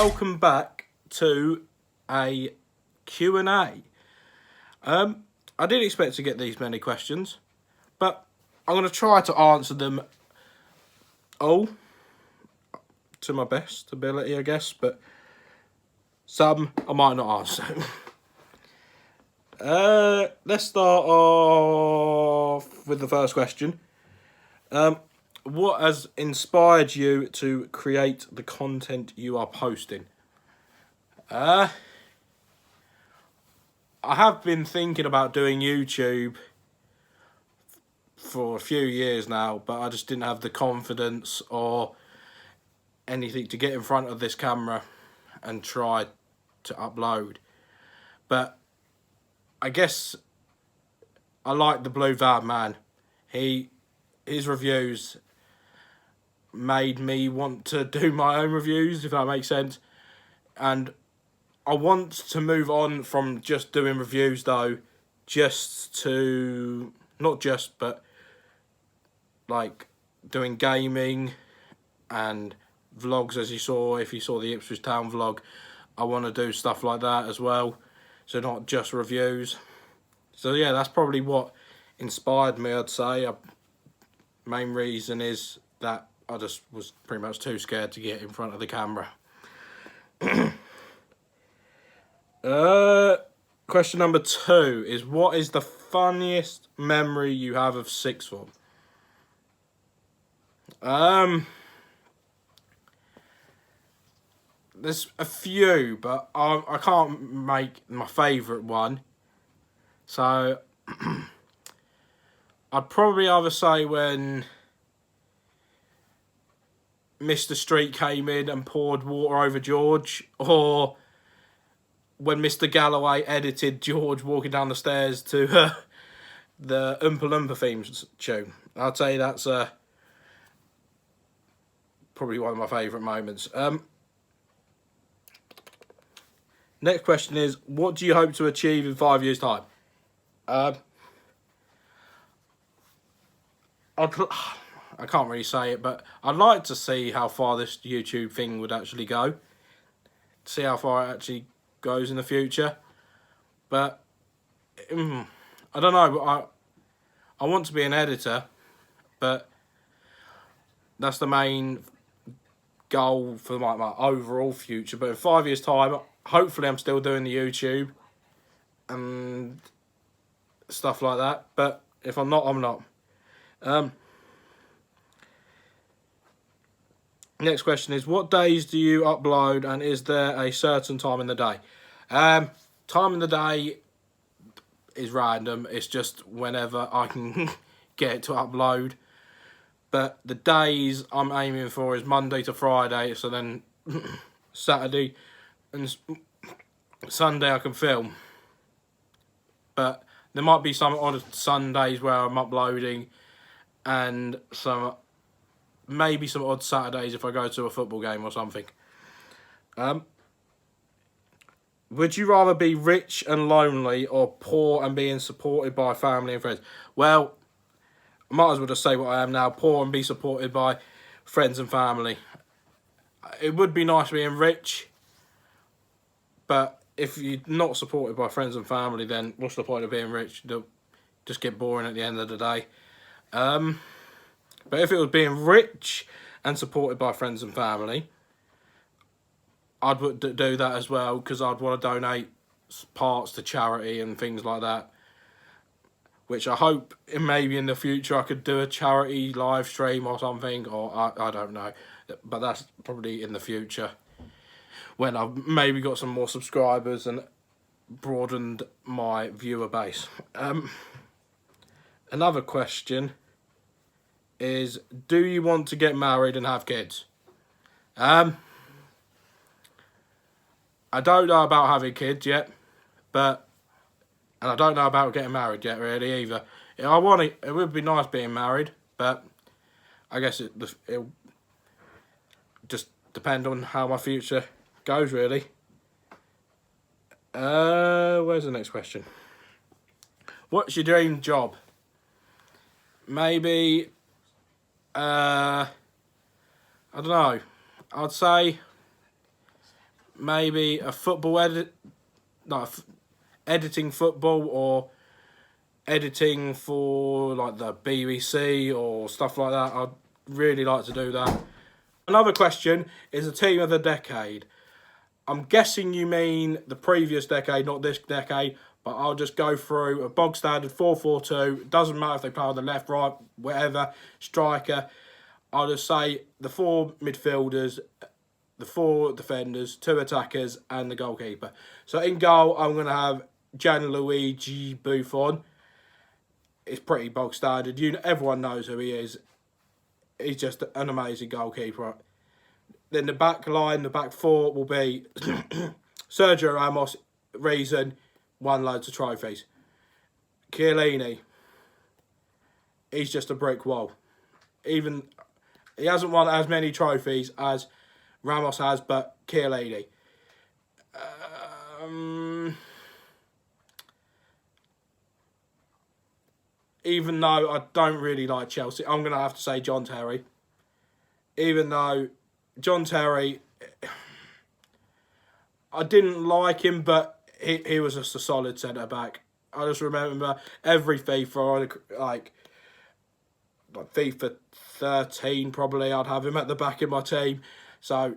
welcome back to a Q&A. I didn't expect to get these many questions, but I'm going to try to answer them all to my best ability, I guess, but some I might not answer. Let's start off with the first question. What has inspired you to create the content you are posting? I have been thinking about doing YouTube for a few years now, but I just didn't have the confidence or anything to get in front of this camera and try to upload. But I guess I like the Blue Van Man. His reviews made me want to do my own reviews, if that makes sense. And I want to move on from just doing reviews though, but like doing gaming and vlogs, as you saw, if you saw the Ipswich Town vlog. I want to do stuff like that as well, so not just reviews. So yeah, that's probably what inspired me, I'd say. Main reason is that I just was pretty much too scared to get in front of the camera. Question number 2 is, what is the funniest memory you have of sixth form? There's a few, but I can't make my favourite one. So I'd probably either say when Mr. Street came in and poured water over George, or when Mr. Galloway edited George walking down the stairs to the Oompa Loompa theme tune. I'd say that's probably one of my favourite moments. Next question is, what do you hope to achieve in 5 years' time? I can't really say it, but I'd like to see how far this YouTube thing would actually go. See how far it actually goes in the future. But I don't know. I want to be an editor, but that's the main goal for my overall future. But in 5 years' time, hopefully I'm still doing the YouTube and stuff like that. But if I'm not, I'm not. Next question is, what days do you upload, and is there a certain time in the day? Time in the day is random. It's just whenever I can get it to upload. But the days I'm aiming for is Monday to Friday, so then Saturday and Sunday I can film. But there might be some odd Sundays where I'm uploading, and maybe some odd Saturdays if I go to a football game or something. Would you rather be rich and lonely, or poor and being supported by family and friends? Well, I might as well just say what I am now: poor and be supported by friends and family. It would be nice being rich, but if you're not supported by friends and family, then what's the point of being rich? They'll just get boring at the end of the day. But if it was being rich and supported by friends and family, I'd do that as well, because I'd want to donate parts to charity and things like that, which I hope maybe in the future I could do a charity live stream or something, or I don't know, but that's probably in the future when I've maybe got some more subscribers and broadened my viewer base. Another question is, do you want to get married and have kids? I don't know about having kids yet, and I don't know about getting married yet really either. It would be nice being married, but I guess it'll just depend on how my future goes really. Where's the next question? What's your dream job? Maybe I don't know. I'd say maybe a football edit, no, editing football or editing for like the BBC or stuff like that. I'd really like to do that. Another question is a team of the decade. I'm guessing you mean the previous decade, not this decade, but I'll just go through a bog standard 4-4-2. Doesn't matter if they play on the left, right, whatever, striker. I'll just say the 4 midfielders, the 4 defenders, 2 attackers, and the goalkeeper. So in goal, I'm going to have Gianluigi Buffon. It's pretty bog standard. Everyone knows who he is. He's just an amazing goalkeeper. Then the back line, the back 4 will be Sergio Ramos. Reason, won loads of trophies. Chiellini, he's just a brick wall. Even he hasn't won as many trophies as Ramos has, but Chiellini. Even though I don't really like Chelsea, I'm going to have to say John Terry. Even though John Terry, I didn't like him, but he was just a solid centre-back. I just remember every FIFA, like FIFA 13 probably, I'd have him at the back of my team. So,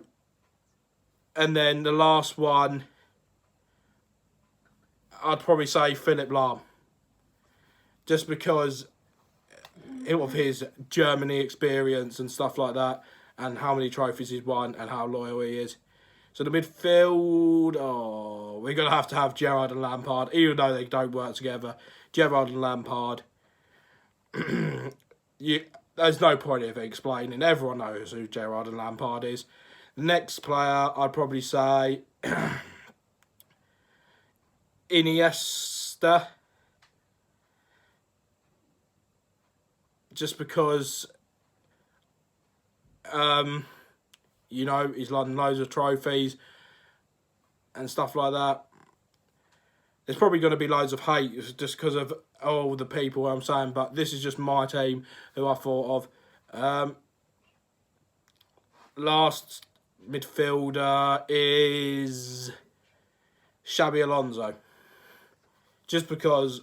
and then the last one, I'd probably say Philipp Lahm. Just because of his Germany experience and stuff like that, and how many trophies he's won and how loyal he is. So the midfield, we're going to have Gerrard and Lampard, even though they don't work together. Gerrard and Lampard. There's no point of explaining. Everyone knows who Gerrard and Lampard is. The next player, I'd probably say Iniesta. Just because, he's won loads of trophies and stuff like that. There's probably going to be loads of hate just because of all the people I'm saying, but this is just my team who I thought of. Last midfielder is Xabi Alonso. Just because,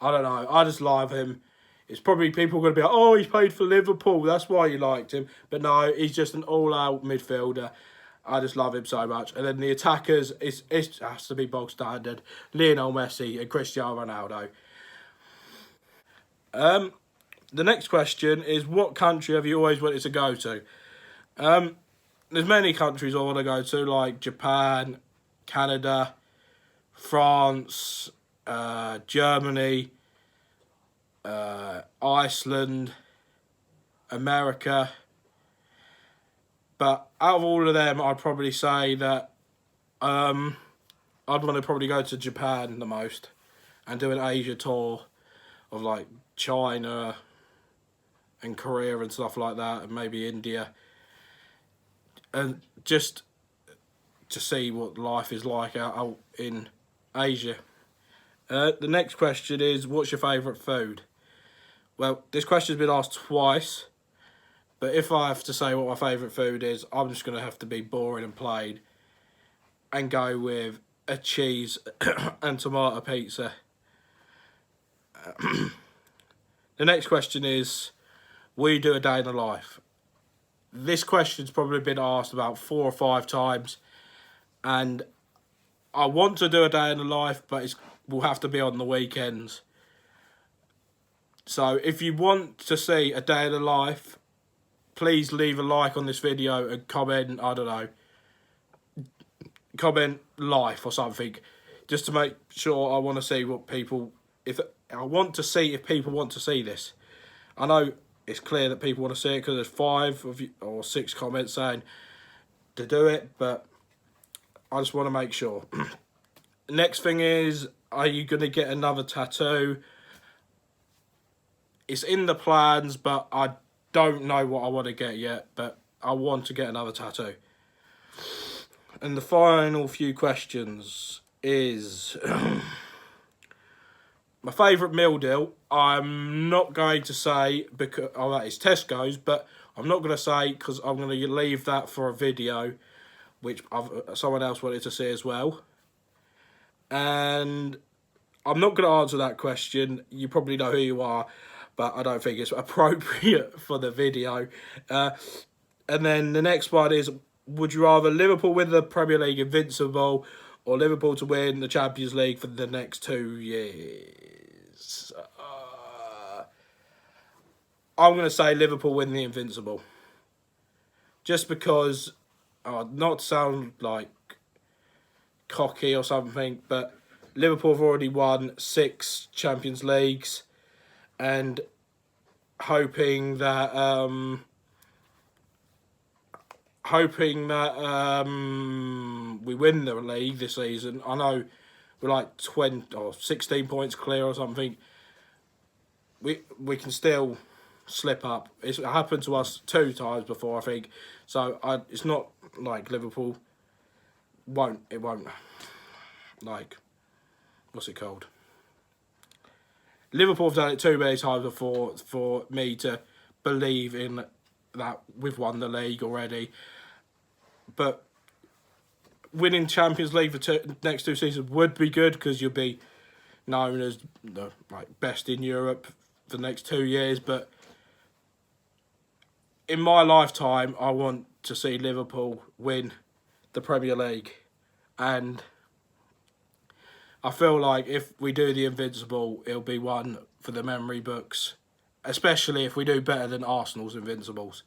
I don't know, I just love him. It's probably people going to be like, oh, he's played for Liverpool, that's why you liked him. But no, he's just an all-out midfielder. I just love him so much. And then the attackers, it has to be bog standard. Lionel Messi and Cristiano Ronaldo. The next question is, what country have you always wanted to go to? There's many countries I want to go to, like Japan, Canada, France, Germany, Iceland, America. But out of all of them, I'd probably say that I'd want to probably go to Japan the most and do an Asia tour of like China and Korea and stuff like that, and maybe India, and just to see what life is like out in Asia. The next question is, what's your favourite food? Well, this question's been asked twice, but if I have to say what my favourite food is, I'm just going to have to be boring and plain and go with a cheese and tomato pizza. The next question is, will you do a day in the life? This question's probably been asked about 4 or 5 times, and I want to do a day in the life, but it will have to be on the weekends. So if you want to see a day in the life, please leave a like on this video and comment, I don't know, comment life or something, just to make sure I want to see what people, if people want to see this. I know it's clear that people want to see it because there's 5 of you, or 6 comments saying to do it, but I just want to make sure. Next thing is, are you going to get another tattoo? It's in the plans, but I don't know what I want to get yet, but I want to get another tattoo. And the final few questions is my favourite meal deal. I'm not going to say because that is Tesco's, but I'm not going to say because I'm going to leave that for a video which someone else wanted to see as well. And I'm not going to answer that question. You probably know who you are, but I don't think it's appropriate for the video. And then the next one is, would you rather Liverpool win the Premier League invincible or Liverpool to win the Champions League for the next 2 years? I'm going to say Liverpool win the invincible. Just because, not to sound like cocky or something, but Liverpool have already won 6 Champions Leagues, and hoping that we win the league this season. I know we're like 20 or 16 points clear or something. We can still slip up. It's happened to us 2 times before, I think. So it's not like Liverpool won't, like, what's it called? Liverpool have done it too many times before for me to believe in that we've won the league already. But winning Champions League for next 2 seasons would be good, because you'll be known as the best in Europe for the next 2 years. But in my lifetime, I want to see Liverpool win the Premier League. And I feel like if we do the Invincible, it'll be one for the memory books, especially if we do better than Arsenal's Invincibles.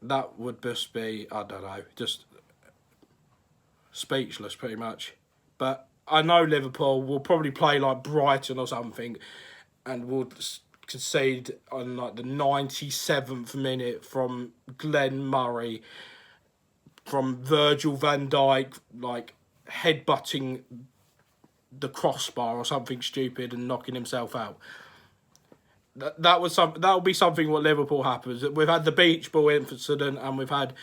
That would just be, I don't know, just speechless pretty much. But I know Liverpool will probably play like Brighton or something, and will concede on like the 97th minute from Glenn Murray, from Virgil van Dijk, like headbutting the crossbar or something stupid and knocking himself out. That will be something what Liverpool happens. We've had the beach ball incident, and we've had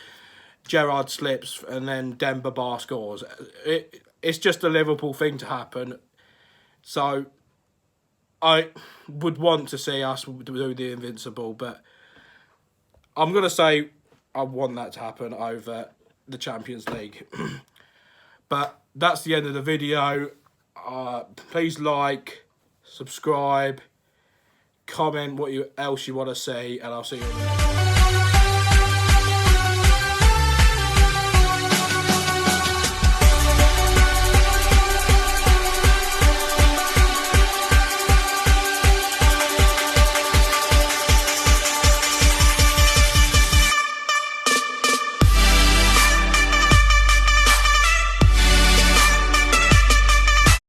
Gerrard slips, and then Demba Ba scores. It's just a Liverpool thing to happen. So I would want to see us do the Invincible, but I'm going to say I want that to happen over the Champions League. But that's the end of the video. Please like, subscribe, comment what else you want to see, and I'll see you in the next.